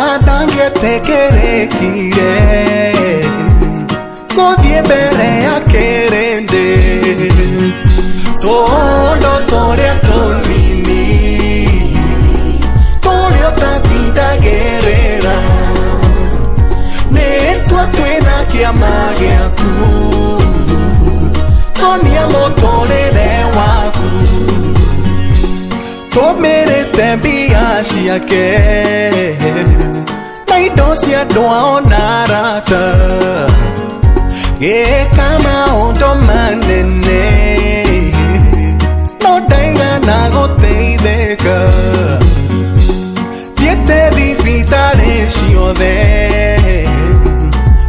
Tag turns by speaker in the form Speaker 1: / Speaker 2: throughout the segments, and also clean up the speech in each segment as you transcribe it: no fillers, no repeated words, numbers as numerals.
Speaker 1: Adangetekerekire Godie bere akerende Todo toria tonini Torio tatinda gerera Netua tuena kia magia ku Konia motore de waku Tomere tembi ashiake Naidosia doa onarata Ye kama ondo manene No daiga nago teideka Diete di vitale shiode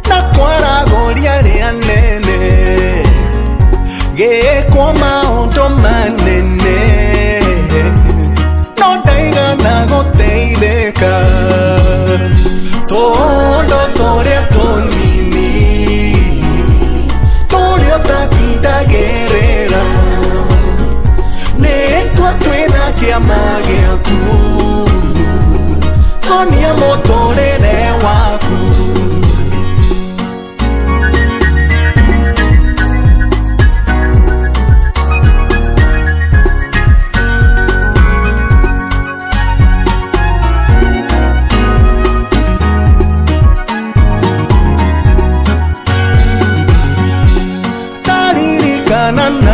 Speaker 1: Na kwara goria leanene Ye koma ondo manene No daiga nago teideka Todo toria tonini Torio tatinda gerera Netua tuena kia magia ku Konia motore de waku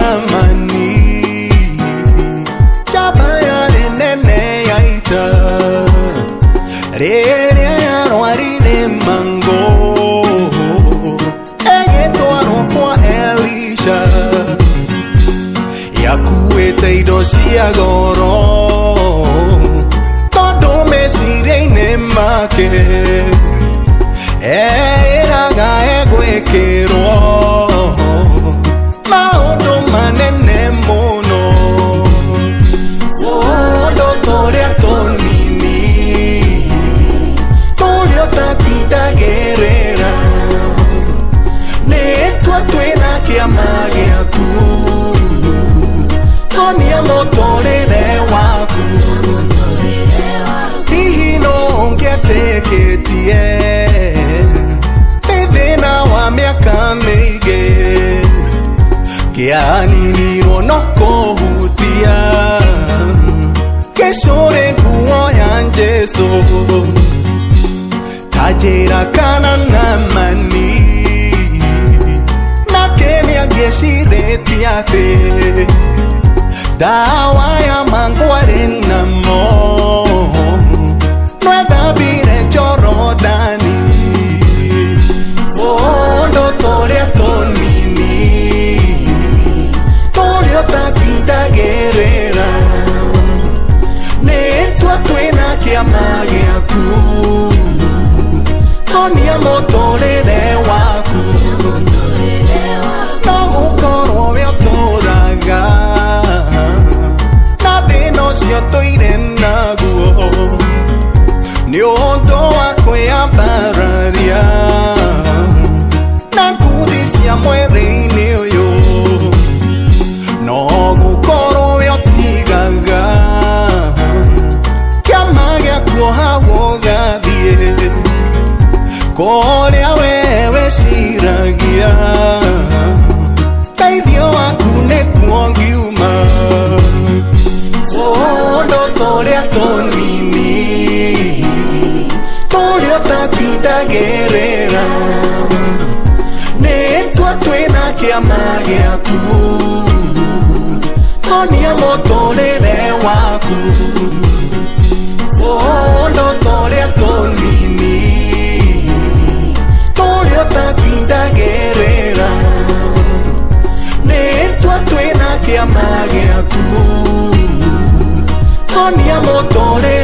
Speaker 1: Namani Chabaya nene yaita Rere yarwarine mango Egeto aropo Elisha Yakuete idosia goro Todo mesireine make Eraga eguekero Maodo manene mono Todo toria tonini Torio tatida gerera Netua tuena kia magia ku Konia motore de waku Tihino onkiate ketie Bebena wa miaka meige Kia nini onoko hutia Keshore huo yanjeso Tajera kana namani Na kenia geshire tiate Dawa ya mangware namo Nueva bire chorodani Fondo toria tonini Tatinda gerera Netua tuena kia magia ku Konia motore de waku Nogu koro veo toraga Nabeno sio toire naguo Niondo akwe abararia Nakudisia muere ineo Nogu koro yo tigaga Kia magia kuoha woga die Korea wewe siragia Taibio akune kuongiuma Fondo toria tonini Torio tatinda gerera Netua tuena kia magia ku Konia motore de waku Fondo toria tonini Torio tatinda gerera Netua tuena kia magia ku Konia motore